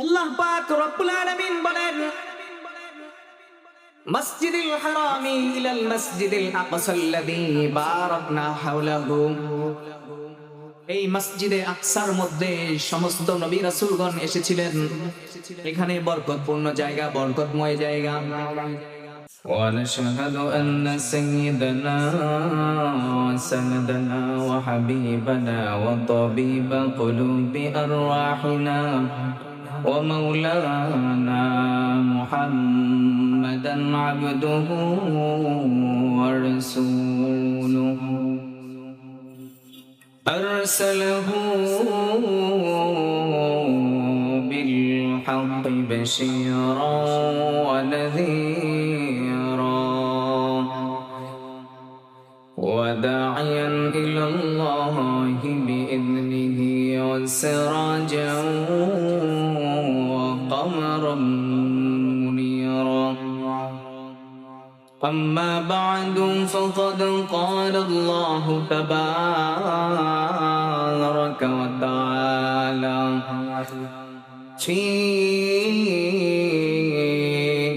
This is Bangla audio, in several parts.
আল্লাহ পাক রব্বুল আলামিন বলেন, মসজিদুল হারামি ইলাল মসজিদিল আকসাল্লাযী বারাকনা হাওলাহু। এই মসজিদে আকসার মধ্যে সমস্ত নবী রাসূলগণ এসেছিলেন। এখানে বরকতপূর্ণ জায়গা, বরকতময় জায়গা। ونشهد أن سيدنا وسندنا وحبيبنا وطبيب قلوب أرواحنا ومولانا محمدا عبده ورسوله أرسله بالحق بشيرا ونذيرا وداعيا إلى الله بإذنه وسراجا وقمرا منيرا. أما بعد فقد قال الله تبارك وتعالى في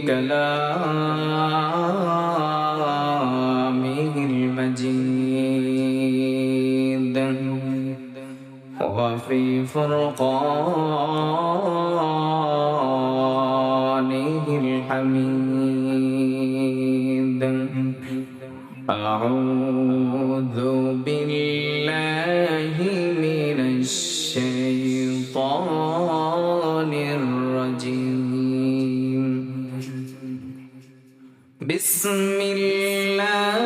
كلامه المجيد وفي فرقانه الحميد. أعوذ بالله من الشيطان الرجيم. بسم الله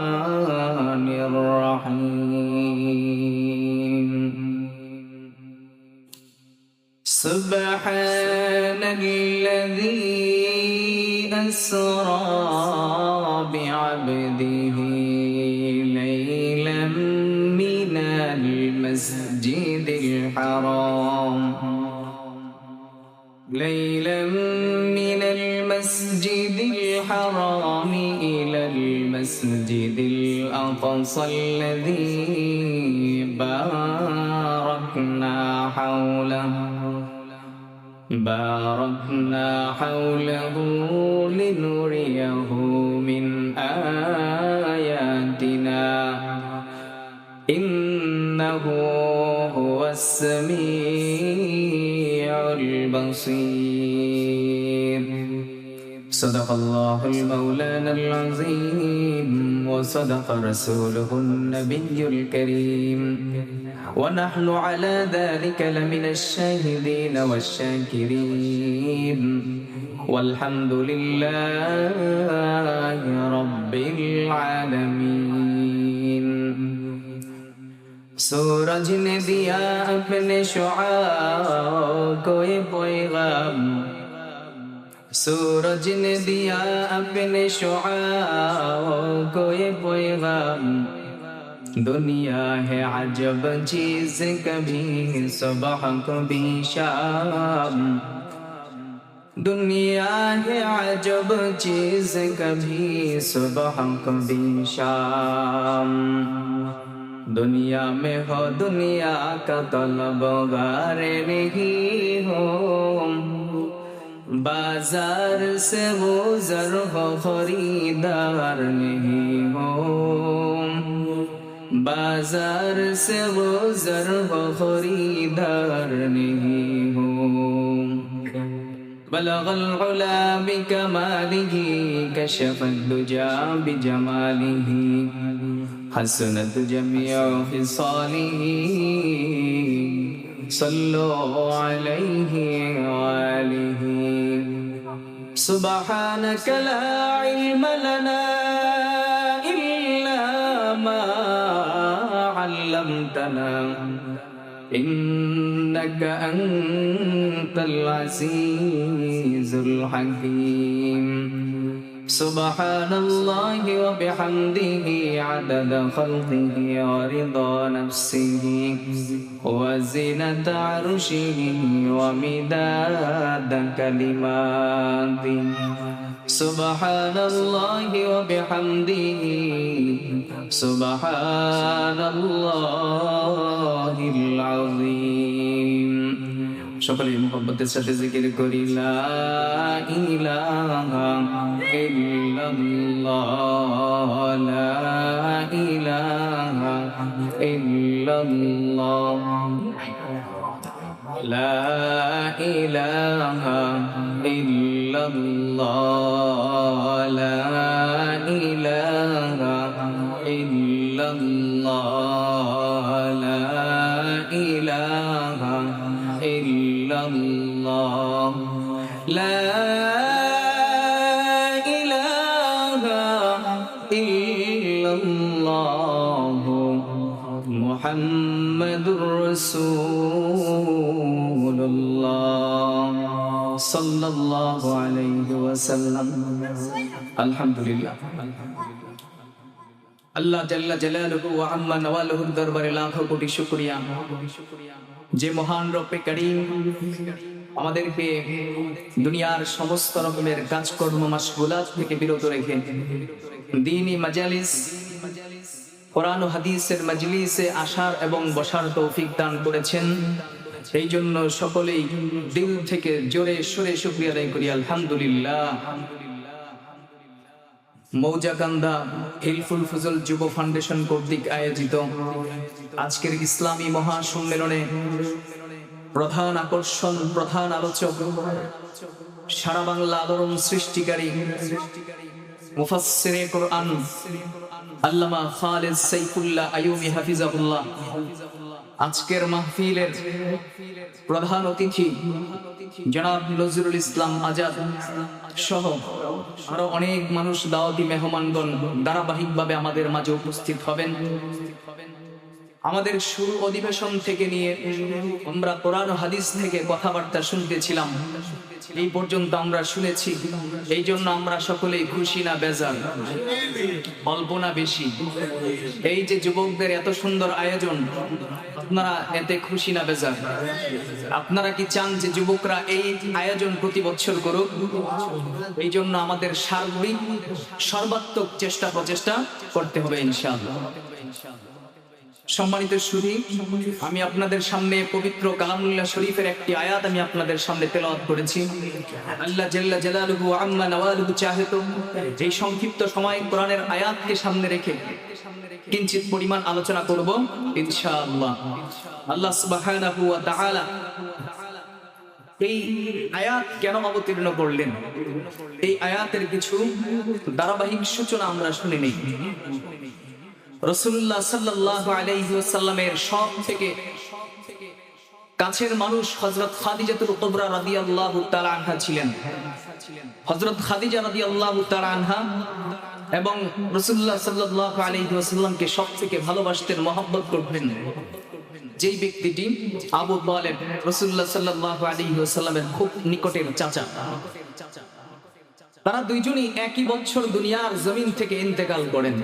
الرحمن الرحيم. سبحان الذي أسرى بعبده ليلا من المسجد الحرام إلى المسجد الأقصى الذي باركنا حوله لنريه من آياتنا إنه هو السميع البصير. صدق الله المولانا العظيم وصدق رسوله النبي الكريم ونحن على ذلك لمن الشاهدين والشاكرين والحمد لله رب العالمين. सूरज ने दिया अपने शुआ को ये पैगाम, सूरज ने दिया अपने शुआ को ये पैगाम. दुनिया है अजब चीज, कभी सुबह कभी शाम. दुनिया है अजब चीज, कभी सुबह कभी शाम. दुनिया में हो दुनिया का तलबगार नहीं हो, बाजार से गुजर हो खरीदार नहीं हो. बाजार से गुजर हो खरीदार नहीं हो. بلغ العلا بكماله كشف الدجى بجماله حسنت جميع خصاله صلوا عليه وآله. سبحانك لا علم لنا إلا ما علمتنا إنك أنت العزيز الحكيم. سبحان الله وبحمده عدد خلقه ورضا نفسه وزنة عرشه ومداد كلماته. সুবহানাল্লাহি ওয়া বিহামদিহি সুবহানাল্লাহিল আযীম। সকলে মুহাব্বতের সাথে জিকির করি লা ইলাহা ইল্লাল্লাহ লা ইলাহা ইল্লাল্লাহ লা ইলাহা ইল্লাল্লাহ লা ইলাহা ইল্লাল্লাহ লা ইলাহা ইল্লাল্লাহ লা ইলাহা ইল্লাল্লাহ মুহাম্মাদুর রাসূলুল্লাহ সাল্লাল্লাহু আলাইহি ওয়াসাল্লাম। আলহামদুলিল্লাহ, আল্লাহ জাল্লা জালালুহু ওয়া আম্মা নওয়ালুহুর দরবারে লাখো কোটি শুকরিয়া, যে মহান রব্বে কারীম আমাদেরকে দুনিয়ার সমস্ত রকমের কাজকর্ম মাশগুলাত থেকে বিরত রেখে দ্বীনি মাজালিস, কোরআন ও হাদিসের মাজলিসে আসার এবং বসার তৌফিক দান করেছেন। এই জন্য সকলেই দিল থেকে জোরে সোরে শুকরিয়া আদায় করি আলহামদুলিল্লাহ। মৌজাকান্দা হিলফুল ফুজল যুব ফাউন্ডেশন কর্তৃক আয়োজিত আজকের ইসলামী মহাসম্মেলনে প্রধান আকর্ষণ, প্রধান আলোচক, সারা বাংলা আলোড়ন সৃষ্টিকারী মুফাসসিরে কোরআন আল্লামা খালেদ সাইফুল্লাহ আইয়ুবী হাফিজাহুল্লাহ, আজকের মাহফিলের প্রধান অতিথি জনাব নজরুল ইসলাম আজাদ সহ আরো অনেক মানুষ, দাওয়াতি মেহমানগণ ধারাবাহিকভাবে আমাদের মাঝে উপস্থিত হবেন। আমাদের শুরু অধিবেশন থেকে নিয়ে আমরা কোরআন ও হাদিস থেকে কথাবার্তা শুনতেছিলাম, এই পর্যন্ত আমরা শুনেছি। এই জন্য আমরা সকলেই খুশি না বেজার, অল্প না বেশি? এই যে যুবকদের এত সুন্দর আয়োজন, আপনারা এতে খুশি না বেজার? আপনারা কি চান যে যুবকরা এই আয়োজন প্রতি বছর করুক? এই জন্য আমাদের সার্বিক সর্বাত্মক চেষ্টা প্রচেষ্টা করতে হবে ইনশাআল্লাহ। সম্মানিত সুধী, আমি আপনাদের সামনে পবিত্র কালামুল্লাহ শরীফের একটি আয়াত আমি আপনাদের সামনে তেলাওয়াত করেছি। আল্লাহ জাল্লা জালালুহু ওয়া আম্মা নওয়ালুহু চাহেতো এই সংক্ষিপ্ত সময় কোরআনের আয়াতকে সামনে রেখে কিঞ্চিত পরিমাণ আলোচনা করব ইনশাআল্লাহ। আল্লাহ সুবহানাহু ওয়া তাআলা এই আয়াত কেন অবতীর্ণ করলেন, এই আয়াতের কিছু ধারাবাহিক সূচনা আমরা শুনে নেই। রাসূলুল্লাহ সাল্লাল্লাহু আলাইহি ওয়াসাল্লামের সব থেকে কাছের মানুষ হযরত খাদিজাতুল কুবরা রাদিয়াল্লাহু তাআলা আনহা ছিলেন। হযরত খাদিজা রাদিয়াল্লাহু তাআলা আনহা এবং রাসূলুল্লাহ সাল্লাল্লাহু আলাইহি ওয়াসাল্লামকে সবথেকে ভালোবাসতেন, মহব্বত করতেন। যেই ব্যক্তিটি আবু তালেব, রাসূলুল্লাহ সাল্লাল্লাহু আলাইহি ওয়াসাল্লামের খুব নিকটের চাচা, তারা দুইজনই একই বছর দুনিয়ার জমিন থেকে ইন্তেকাল করেন।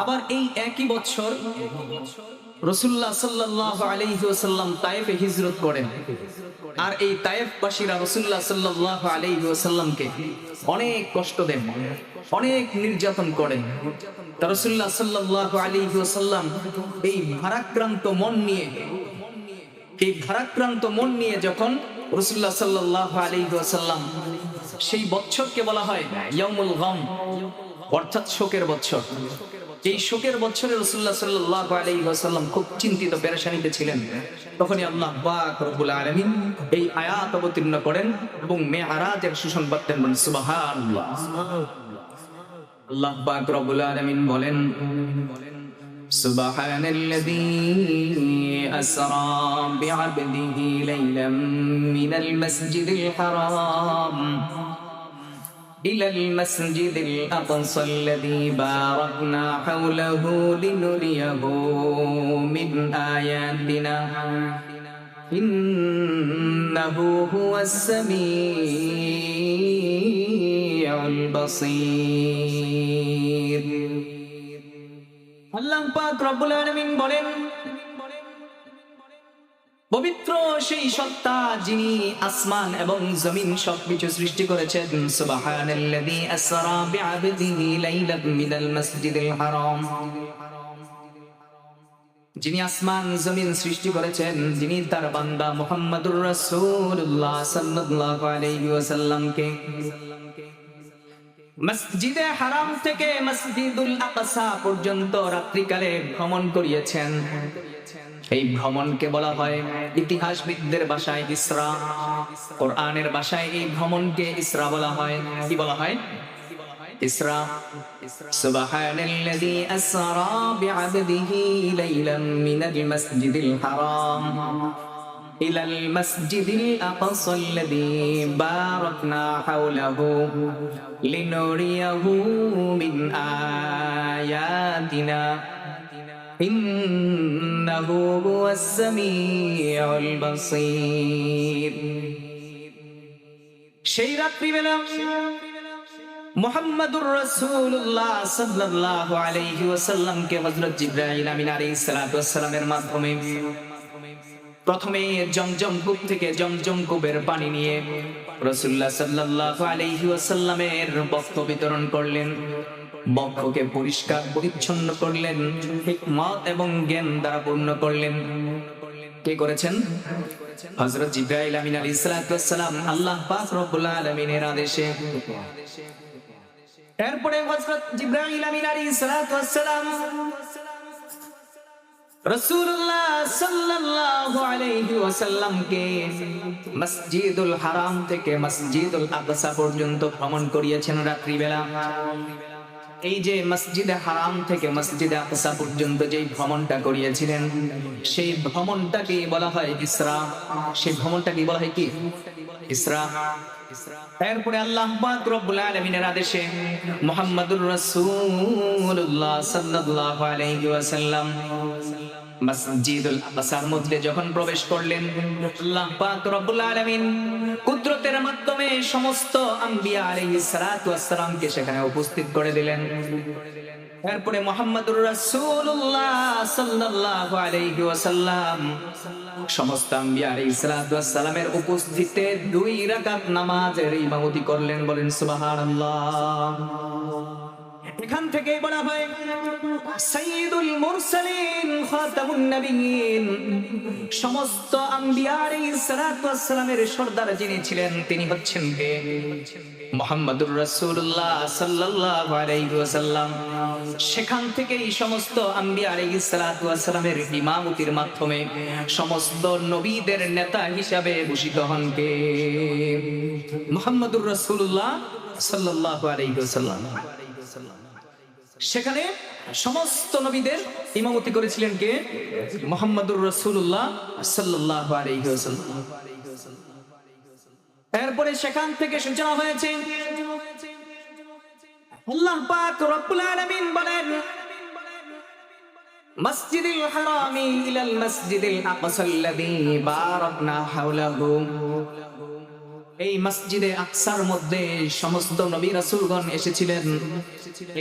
আবার এই একই বছর রাসূলুল্লাহ সাল্লাল্লাহু আলাইহি ওয়াসাল্লাম তায়েফে হিজরত করেন। আর এই তায়েফবাসীরা রাসূলুল্লাহ সাল্লাল্লাহু আলাইহি ওয়াসাল্লামকে অনেক কষ্ট দেন, অনেক নির্যাতন করেন। রাসূলুল্লাহ সাল্লাল্লাহু আলাইহি ওয়াসাল্লাম এই ভারাক্রান্ত মন নিয়ে যখন রাসূলুল্লাহ সাল্লাল্লাহু আলাইহি ওয়াসাল্লাম, সেই বছরকে বলা হয় ইয়াউমুল গাম, অর্থাৎ শোকের বছর। এই শোকের বছরে রাসূলুল্লাহ সাল্লাল্লাহু আলাইহি ওয়াসাল্লাম খুব চিন্তিত, পেরেশানিতে ছিলেন। তখনই আল্লাহ পাক রব্বুল আলামিন এই আয়াত অবতীর্ণ করেন এবং মেরাজের সুসংবাদ দেন। সুবহানাল্লাহ। আল্লাহ পাক রব্বুল আলামিন বলেন, সুবহানাল্লাযী আসরা বিআবদিহি লাইলাম মিনাল মাসজিদিল হারাম إلى المسجد الأقصى الذي باركنا حوله لنريه من آياتنا إنه هو السميع البصير। আল্লাহ পাক রব্বুল আলামিন বলেন, পবিত্র সেই সত্তা যিনি আসমান এবং জমিন সবকিছু সৃষ্টি করেছেন। সুবহানাল্লাযী আসরা বিআবদিহি লাইলাম মিনাল মাসজিদিল হারাম। যিনি আসমান জমিন সৃষ্টি করেছেন, যিনি তার বান্দা মুহাম্মদুর রাসূলুল্লাহ সাল্লাল্লাহু আলাইহি ওয়াসাল্লামকে মসজিদে হারাম থেকে মসজিদুল আকসা পর্যন্ত রাত্রিকালে ভ্রমণ করিয়েছেন। এই ভ্রমণকে বলা হয় ইতিহাসবিদদের ভাষায় ইসরা, কোরআনের ভাষায় এই ভ্রমণকে ইসরা বলা হয়। কি বলা হয়? ইসরা। সুবহানাল্লাযী আসরা বিআবদিহি লাইলাম মিনাল মাসজিদিল হারাম ইলাল মাসজিদিল আকসা আল্লাযী বারাকনা হাওলাহু লিনুরিয়াহু মিন আয়াতিনা ইন্নাহু হুয়াস সামিউল বাসীর। সেই রাত্রিবেলা মুহাম্মদুর রাসূলুল্লাহ সাল্লাল্লাহু আলাইহি ওয়াসাল্লামকে হযরত জিবরাইল আমিন আলাইহিস সালাতু ওয়াস সালামের মাধ্যমে প্রথমে জমজম কূপ থেকে জমজম কূপের পানি নিয়ে রাসূলুল্লাহ সাল্লাল্লাহু আলাইহি ওয়াসাল্লামের বক্ষ বিতরণ করলেন। বক্ষকে পরিষ্কার পরিচ্ছন্ন করলেন, হিকমত এবং জ্ঞান দ্বারা পূর্ণ করলেন। কে করেছেন? হযরত জিবরাইল আমিন আলাইহিস সালাতু ওয়াস সালাম, আল্লাহ পাক রব্বুল আলামিনের আদেশে। এরপরে হযরত জিবরাইল আমিন আলাইহিস সালাতু ওয়াস সালাম রাসূলুল্লাহ সাল্লাল্লাহু আলাইহি ওয়াসাল্লামকে মসজিদুল হারাম থেকে মসজিদুল আকসা পর্যন্ত ভ্রমণ করিয়েছেন রাত্রিবেলা। এই যে মসজিদে হারাম থেকে মসজিদে আকসা পর্যন্ত যেই ভ্রমণটা করিয়েছিলেন, সেই ভ্রমণটাকে বলা হয় ইসরা। সেই ভ্রমণটাকে বলা হয় কি? ইসরা। এরপরে আল্লাহ পাক রব্বুল আলামিনের আদেশে মুহাম্মদুর রাসূলুল্লাহ সাল্লাল্লাহু আলাইহি ওয়াসাল্লাম মসজিদুল আকসার মধ্যে যখন প্রবেশ করলেন, আল্লাহ পাক রব্বুল আলামিন কুদরতের মাধ্যমে সমস্ত আম্বিয়া আলাইহিস সালাতু ওয়াস সালামকে সেখানে উপস্থিত করে দিলেন। এরপরে মুহাম্মদুর রাসূলুল্লাহ সাল্লাল্লাহু আলাইহি ওয়াসাল্লাম সমস্ত আম্বিয়া আলাইহিস সালাতু ওয়াস সালামের উপস্থিতিতে 2 রাকাত নামাজের ইমামতি করলেন। বলেন সুবহানাল্লাহ। এখান থেকে বলা হয় সাইয়্যিদুল মুরসালিন খাতামুন নবিয়্যিন, সমস্ত আম্বিয়া আলাইহিস সালাতু ওয়াস সালামের সরদার যিনি ছিলেন তিনি হচ্ছেন কে? মুহাম্মদুর রাসূলুল্লাহ সাল্লাল্লাহু আলাইহি ওয়াসাল্লাম। সেখান থেকেই সমস্ত আম্বিয়া আলাইহিস সালাতু ওয়াস সালামের ইমামতির মাধ্যমে সমস্ত নবীদের নেতা হিসাবে ভূষিত হন কে? মুহাম্মদুর রাসূলুল্লাহ সাল্লাল্লাহু আলাইহি ওয়াসাল্লাম। সেখানে সমস্ত নবীদের ইমামতি করেছিলেন কে? মুহাম্মদুর রাসূলুল্লাহ সাল্লাল্লাহু আলাইহি ওয়াসাল্লাম। এরপরে সেখান থেকে সূচনা হয়েছে। আল্লাহ পাক রব্বুল আলামিন বলেন মসজিদুল হারামি ইলাল মাসজিদিল আকসা আল্লাযী বারাকনা হাওলাহু। এই মসজিদে আকসার মধ্যে সমস্ত নবী রাসূলগণ এসেছিলেন।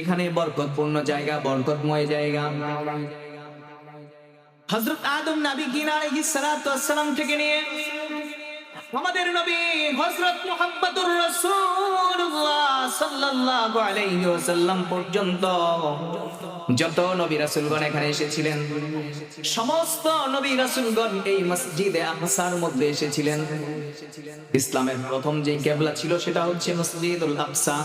এখানে বরকতপূর্ণ জায়গা, বরকতময় জায়গা। হযরত আদম নবী আলাইহিস সালাতু ওয়াস সালাম থেকে নিয়ে আমাদের নবী হযরত মুহাম্মদুর রাসূলুল্লাহ সাল্লাল্লাহু আলাইহি ওয়াসাল্লাম পর্যন্ত যত নবী রাসূলগণ এখানে এসেছিলেন, সমস্ত নবী রাসূলগণ এই মসজিদে আকসার মধ্যে এসেছিলেন। ইসলামের প্রথম যে কিবলা ছিল সেটা হচ্ছে মসজিদুল আকসা।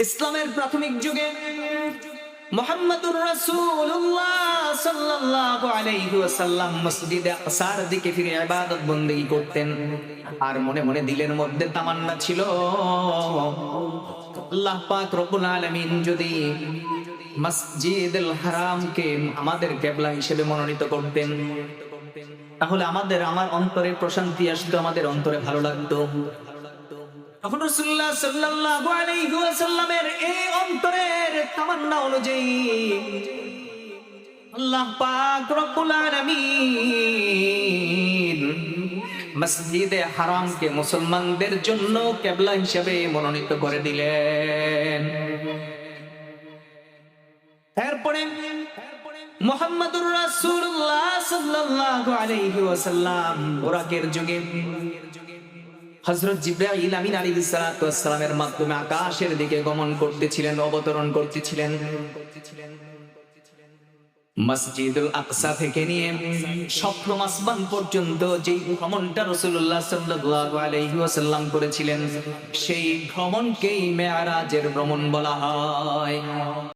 ইসলামের প্রাথমিক যুগে মুহাম্মদুর রাসূলুল্লাহ সাল্লাল্লাহু আলাইহি ওয়াসাল্লাম মসজিদে আকসার দিকে ফিরে ইবাদত বندگی করতেন। আর মনে মনে দিলের মধ্যে তামান্না ছিল, আল্লাহ পাক রব্বুল আলামিন যদি মসজিদুল হারামকে আমাদের কিবলা হিসেবে মনোনীত করতেন, তাহলে আমার অন্তরে প্রশান্তি আসতো, আমাদের অন্তরে ভালো লাগতো। তখন রাসূলুল্লাহ সাল্লাল্লাহু আলাইহি ওয়াসাল্লামের এই অন্তরের তামান্না অনুযায়ী আল্লাহ পাক রব্বুল আলামিন মসজিদে হারামকে মুসলমানদের জন্য কিবলা হিসেবে মনোনীত করে দিলেন। এরপরে মুহাম্মাদুর রাসূলুল্লাহ সাল্লাল্লাহু আলাইহি ওয়াসাল্লাম বুরাকের যুগে হযরত জিবরাইল আমিন আলাইহিস সালাতু ওয়াস সালামের মাধ্যমে আকাশের দিকে গমন করতেছিলেন, অবতরণ করতেছিলেন। মসজিদুল আকসা থেকে নিয়ে সপ্তম আসমান পর্যন্ত যে ভ্রমণটা রাসূলুল্লাহ সাল্লাল্লাহু আলাইহি ওয়াসাল্লাম করেছিলেন, সেই ভ্রমণকেই মেরাজের ভ্রমণ বলা হয়।